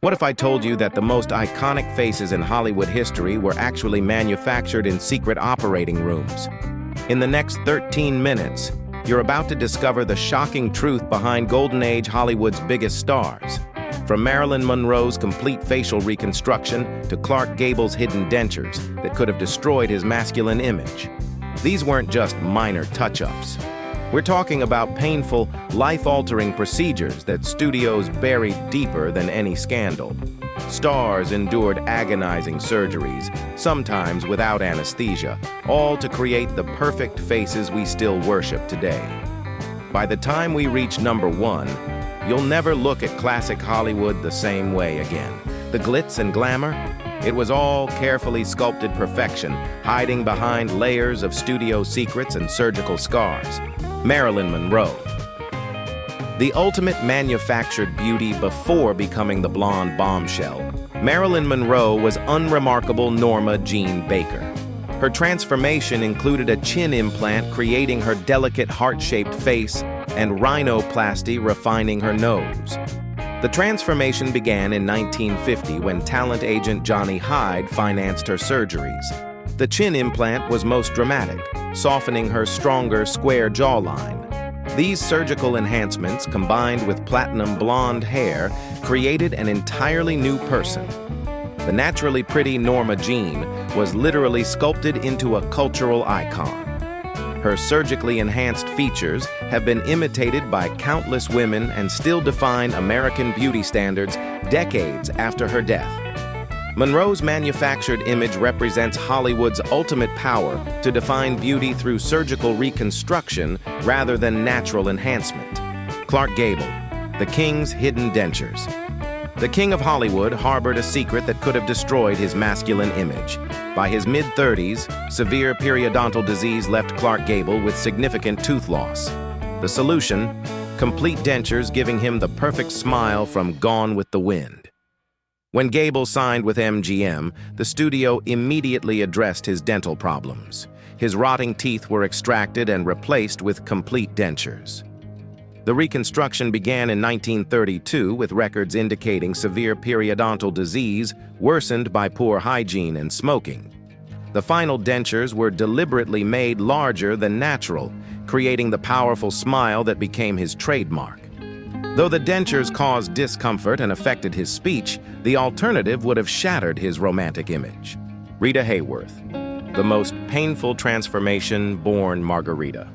What if I told you that the most iconic faces in Hollywood history were actually manufactured in secret operating rooms? In the next 13 minutes, you're about to discover the shocking truth behind Golden Age Hollywood's biggest stars. From Marilyn Monroe's complete facial reconstruction to Clark Gable's hidden dentures that could have destroyed his masculine image. These weren't just minor touch-ups. We're talking about painful, life-altering procedures that studios buried deeper than any scandal. Stars endured agonizing surgeries, sometimes without anesthesia, all to create the perfect faces we still worship today. By the time we reach number 1, you'll never look at classic Hollywood the same way again. The glitz and glamour? It was all carefully sculpted perfection, hiding behind layers of studio secrets and surgical scars. Marilyn Monroe. The ultimate manufactured beauty before becoming the blonde bombshell, Marilyn Monroe was unremarkable Norma Jean Baker. Her transformation included a chin implant creating her delicate heart-shaped face and rhinoplasty refining her nose. The transformation began in 1950 when talent agent Johnny Hyde financed her surgeries. The chin implant was most dramatic, softening her stronger, square jawline. These surgical enhancements, combined with platinum blonde hair, created an entirely new person. The naturally pretty Norma Jean was literally sculpted into a cultural icon. Her surgically enhanced features have been imitated by countless women and still define American beauty standards decades after her death. Monroe's manufactured image represents Hollywood's ultimate power to define beauty through surgical reconstruction rather than natural enhancement. Clark Gable, the king's hidden dentures. The king of Hollywood harbored a secret that could have destroyed his masculine image. By his mid-30s, severe periodontal disease left Clark Gable with significant tooth loss. The solution? Complete dentures giving him the perfect smile from Gone with the Wind. When Gable signed with MGM, the studio immediately addressed his dental problems. His rotting teeth were extracted and replaced with complete dentures. The reconstruction began in 1932 with records indicating severe periodontal disease worsened by poor hygiene and smoking. The final dentures were deliberately made larger than natural, creating the powerful smile that became his trademark. Though the dentures caused discomfort and affected his speech, the alternative would have shattered his romantic image. Rita Hayworth, the most painful transformation born Margarita.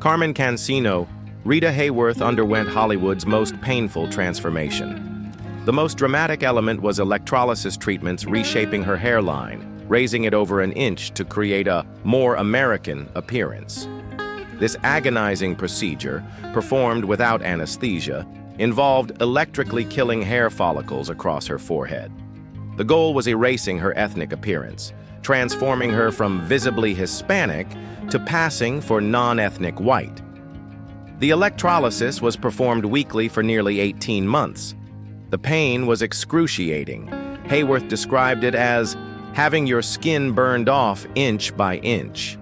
Carmen Cancino, Rita Hayworth underwent Hollywood's most painful transformation. The most dramatic element was electrolysis treatments reshaping her hairline, raising it over an inch to create a more American appearance. This agonizing procedure, performed without anesthesia, involved electrically killing hair follicles across her forehead. The goal was erasing her ethnic appearance, transforming her from visibly Hispanic to passing for non-ethnic white. The electrolysis was performed weekly for nearly 18 months. The pain was excruciating. Hayworth described it as having your skin burned off inch by inch.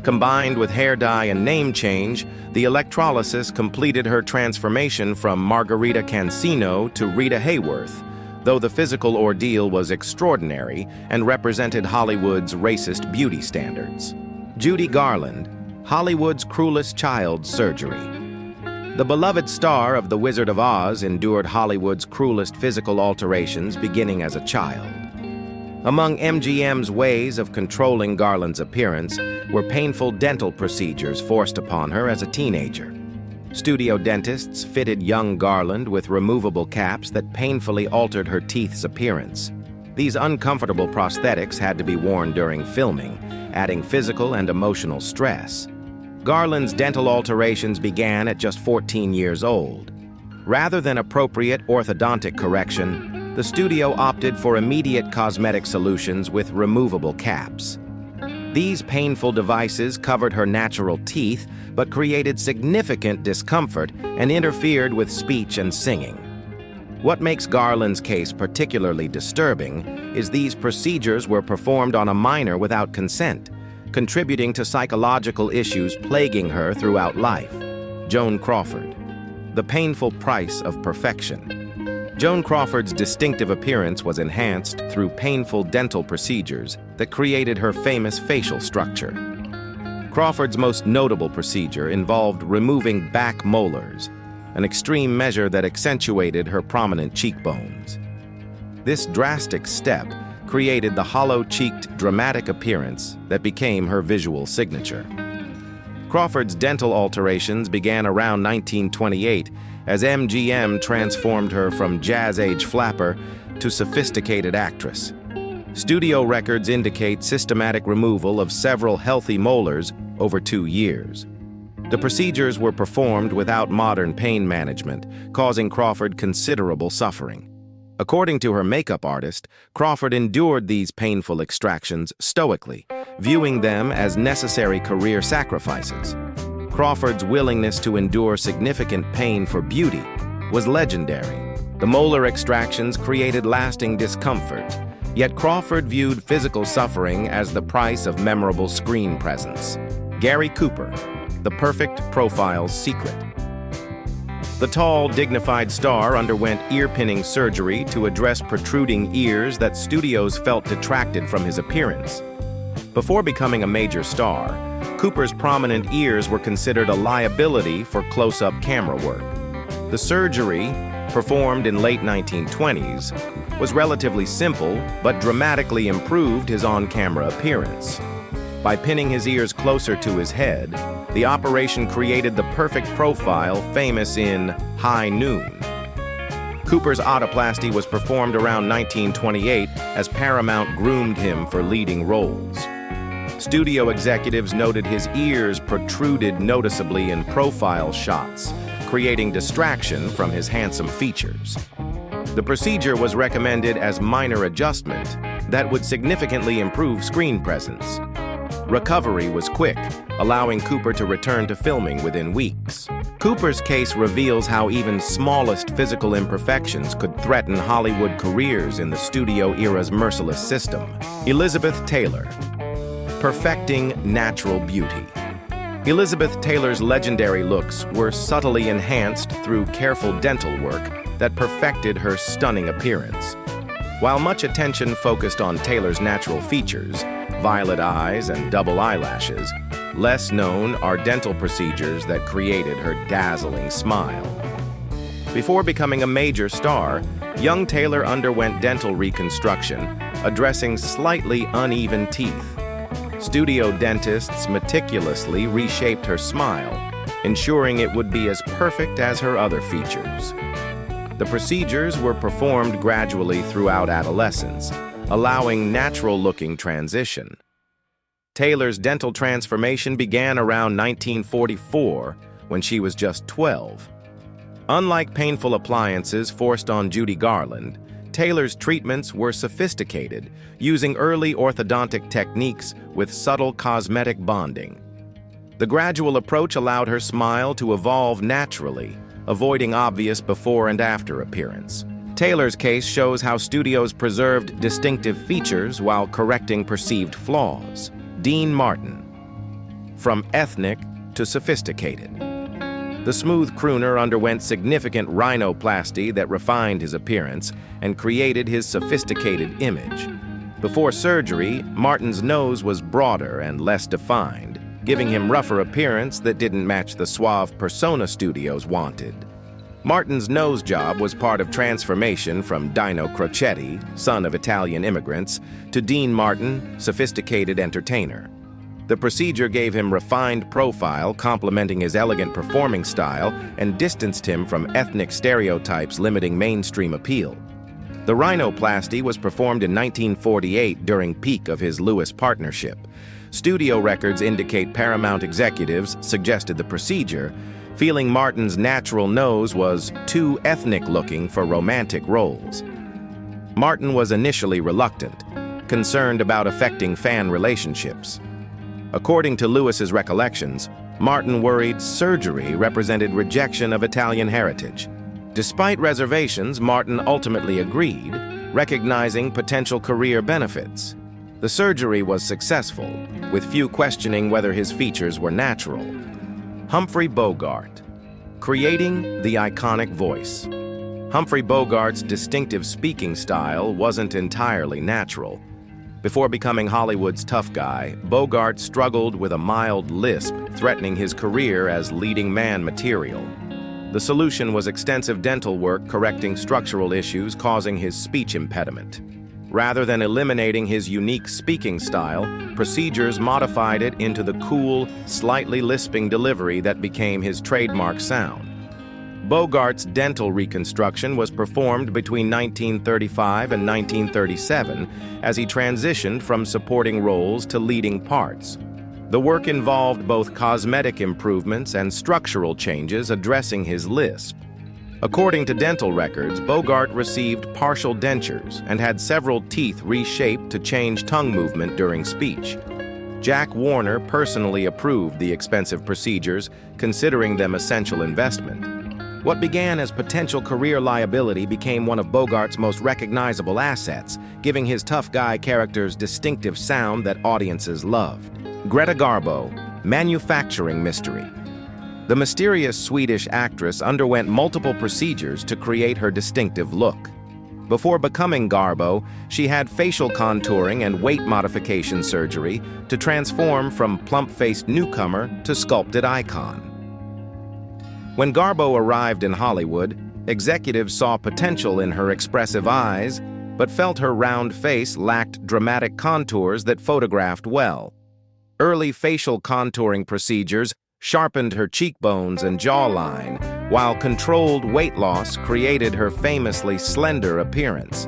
Combined with hair dye and name change, the electrolysis completed her transformation from Margarita Cancino to Rita Hayworth, though the physical ordeal was extraordinary and represented Hollywood's racist beauty standards. Judy Garland, Hollywood's cruelest child surgery. The beloved star of The Wizard of Oz endured Hollywood's cruelest physical alterations beginning as a child. Among MGM's ways of controlling Garland's appearance were painful dental procedures forced upon her as a teenager. Studio dentists fitted young Garland with removable caps that painfully altered her teeth's appearance. These uncomfortable prosthetics had to be worn during filming, adding physical and emotional stress. Garland's dental alterations began at just 14 years old. Rather than appropriate orthodontic correction, the studio opted for immediate cosmetic solutions with removable caps. These painful devices covered her natural teeth, but created significant discomfort and interfered with speech and singing. What makes Garland's case particularly disturbing is these procedures were performed on a minor without consent, contributing to psychological issues plaguing her throughout life. Joan Crawford, The Painful Price of Perfection. Joan Crawford's distinctive appearance was enhanced through painful dental procedures that created her famous facial structure. Crawford's most notable procedure involved removing back molars, an extreme measure that accentuated her prominent cheekbones. This drastic step created the hollow-cheeked, dramatic appearance that became her visual signature. Crawford's dental alterations began around 1928 as MGM transformed her from jazz-age flapper to sophisticated actress. Studio records indicate systematic removal of several healthy molars over 2 years. The procedures were performed without modern pain management, causing Crawford considerable suffering. According to her makeup artist, Crawford endured these painful extractions stoically, viewing them as necessary career sacrifices. Crawford's willingness to endure significant pain for beauty was legendary. The molar extractions created lasting discomfort, yet Crawford viewed physical suffering as the price of memorable screen presence. Gary Cooper, The Perfect Profile's Secret. The tall, dignified star underwent ear-pinning surgery to address protruding ears that studios felt detracted from his appearance. Before becoming a major star, Cooper's prominent ears were considered a liability for close-up camera work. The surgery, performed in late 1920s, was relatively simple but dramatically improved his on-camera appearance. By pinning his ears closer to his head, the operation created the perfect profile famous in High Noon. Cooper's otoplasty was performed around 1928 as Paramount groomed him for leading roles. Studio executives noted his ears protruded noticeably in profile shots, creating distraction from his handsome features. The procedure was recommended as minor adjustment that would significantly improve screen presence. Recovery was quick, allowing Cooper to return to filming within weeks. Cooper's case reveals how even smallest physical imperfections could threaten Hollywood careers in the studio era's merciless system. Elizabeth Taylor, perfecting natural beauty. Elizabeth Taylor's legendary looks were subtly enhanced through careful dental work that perfected her stunning appearance. While much attention focused on Taylor's natural features, violet eyes and double eyelashes, less known are dental procedures that created her dazzling smile. Before becoming a major star, young Taylor underwent dental reconstruction, addressing slightly uneven teeth. Studio dentists meticulously reshaped her smile, ensuring it would be as perfect as her other features. The procedures were performed gradually throughout adolescence, allowing natural-looking transition. Taylor's dental transformation began around 1944, when she was just 12. Unlike painful appliances forced on Judy Garland, Taylor's treatments were sophisticated, using early orthodontic techniques with subtle cosmetic bonding. The gradual approach allowed her smile to evolve naturally, avoiding obvious before and after appearance. Taylor's case shows how studios preserved distinctive features while correcting perceived flaws. Dean Martin, from ethnic to sophisticated. The smooth crooner underwent significant rhinoplasty that refined his appearance and created his sophisticated image. Before surgery, Martin's nose was broader and less defined, giving him rougher appearance that didn't match the suave persona studios wanted. Martin's nose job was part of transformation from Dino Crocetti, son of Italian immigrants, to Dean Martin, sophisticated entertainer. The procedure gave him refined profile, complementing his elegant performing style, and distanced him from ethnic stereotypes limiting mainstream appeal. The rhinoplasty was performed in 1948 during peak of his Lewis partnership. Studio records indicate Paramount executives suggested the procedure, feeling Martin's natural nose was too ethnic-looking for romantic roles. Martin was initially reluctant, concerned about affecting fan relationships. According to Lewis's recollections, Martin worried surgery represented rejection of Italian heritage. Despite reservations, Martin ultimately agreed, recognizing potential career benefits. The surgery was successful, with few questioning whether his features were natural. Humphrey Bogart, creating the iconic voice. Humphrey Bogart's distinctive speaking style wasn't entirely natural. Before becoming Hollywood's tough guy, Bogart struggled with a mild lisp, threatening his career as leading man material. The solution was extensive dental work correcting structural issues causing his speech impediment. Rather than eliminating his unique speaking style, procedures modified it into the cool, slightly lisping delivery that became his trademark sound. Bogart's dental reconstruction was performed between 1935 and 1937 as he transitioned from supporting roles to leading parts. The work involved both cosmetic improvements and structural changes addressing his lisp. According to dental records, Bogart received partial dentures and had several teeth reshaped to change tongue movement during speech. Jack Warner personally approved the expensive procedures, considering them essential investment. What began as potential career liability became one of Bogart's most recognizable assets, giving his tough guy characters distinctive sound that audiences loved. Greta Garbo, manufacturing mystery. The mysterious Swedish actress underwent multiple procedures to create her distinctive look. Before becoming Garbo, she had facial contouring and weight modification surgery to transform from plump-faced newcomer to sculpted icon. When Garbo arrived in Hollywood, executives saw potential in her expressive eyes, but felt her round face lacked dramatic contours that photographed well. Early facial contouring procedures sharpened her cheekbones and jawline, while controlled weight loss created her famously slender appearance.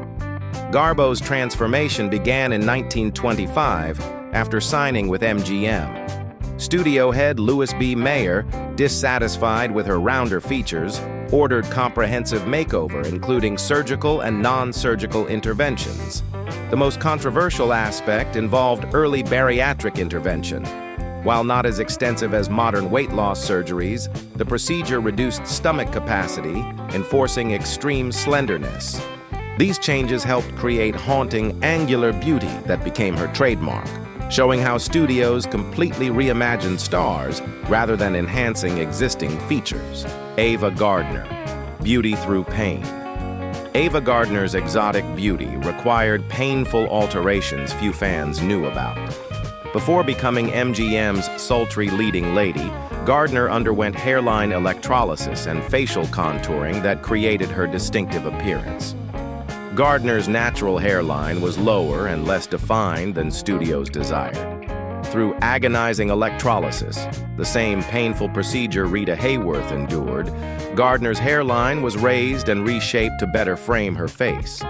Garbo's transformation began in 1925 after signing with MGM. Studio head Louis B. Mayer, dissatisfied with her rounder features, ordered comprehensive makeover, including surgical and non-surgical interventions. The most controversial aspect involved early bariatric intervention. While not as extensive as modern weight loss surgeries, the procedure reduced stomach capacity, enforcing extreme slenderness. These changes helped create haunting, angular beauty that became her trademark, showing how studios completely reimagined stars rather than enhancing existing features. Ava Gardner, beauty through pain. Ava Gardner's exotic beauty required painful alterations few fans knew about. Before becoming MGM's sultry leading lady, Gardner underwent hairline electrolysis and facial contouring that created her distinctive appearance. Gardner's natural hairline was lower and less defined than studios desired. Through agonizing electrolysis, the same painful procedure Rita Hayworth endured, Gardner's hairline was raised and reshaped to better frame her face.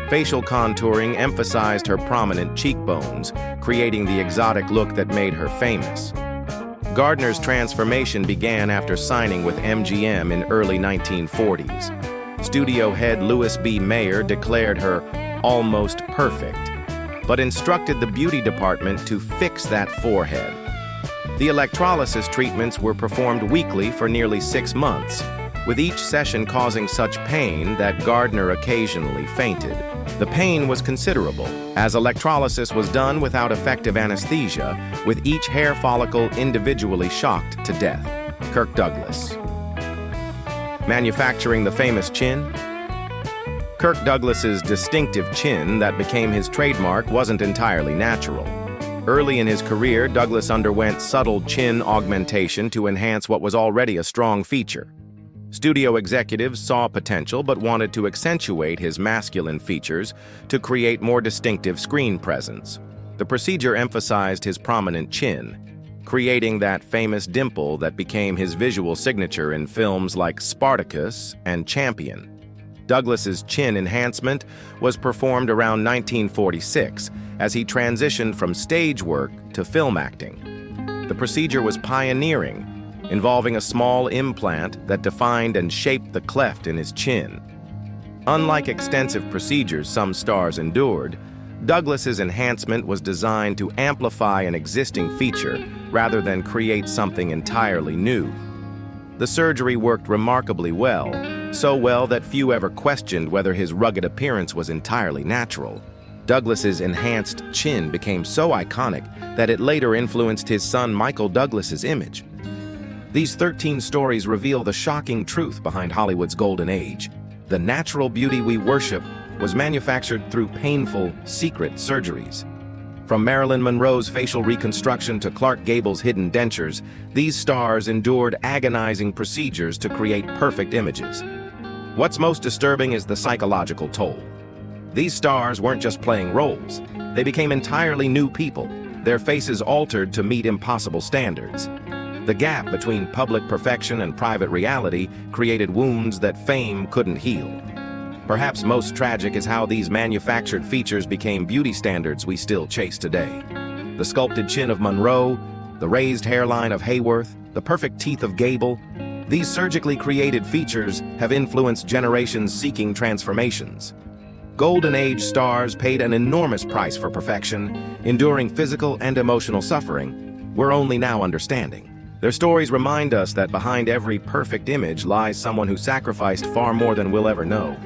Facial contouring emphasized her prominent cheekbones, creating the exotic look that made her famous. Gardner's transformation began after signing with MGM in early 1940s. Studio head Louis B. Mayer declared her almost perfect, but instructed the beauty department to fix that forehead. The electrolysis treatments were performed weekly for nearly 6 months, with each session causing such pain that Gardner occasionally fainted. The pain was considerable, as electrolysis was done without effective anesthesia, with each hair follicle individually shocked to death. Kirk Douglas. Manufacturing the famous chin? Kirk Douglas's distinctive chin that became his trademark wasn't entirely natural. Early in his career, Douglas underwent subtle chin augmentation to enhance what was already a strong feature. Studio executives saw potential but wanted to accentuate his masculine features to create more distinctive screen presence. The procedure emphasized his prominent chin, creating that famous dimple that became his visual signature in films like Spartacus and Champion. Douglas's chin enhancement was performed around 1946 as he transitioned from stage work to film acting. The procedure was pioneering, involving a small implant that defined and shaped the cleft in his chin. Unlike extensive procedures some stars endured, Douglas's enhancement was designed to amplify an existing feature rather than create something entirely new. The surgery worked remarkably well, so well that few ever questioned whether his rugged appearance was entirely natural. Douglas's enhanced chin became so iconic that it later influenced his son Michael Douglas's image. These 13 stories reveal the shocking truth behind Hollywood's golden age. The natural beauty we worship was manufactured through painful, secret surgeries. From Marilyn Monroe's facial reconstruction to Clark Gable's hidden dentures, these stars endured agonizing procedures to create perfect images. What's most disturbing is the psychological toll. These stars weren't just playing roles. They became entirely new people, their faces altered to meet impossible standards. The gap between public perfection and private reality created wounds that fame couldn't heal. Perhaps most tragic is how these manufactured features became beauty standards we still chase today. The sculpted chin of Monroe, the raised hairline of Hayworth, the perfect teeth of Gable, these surgically created features have influenced generations seeking transformations. Golden Age stars paid an enormous price for perfection, enduring physical and emotional suffering we're only now understanding. Their stories remind us that behind every perfect image lies someone who sacrificed far more than we'll ever know.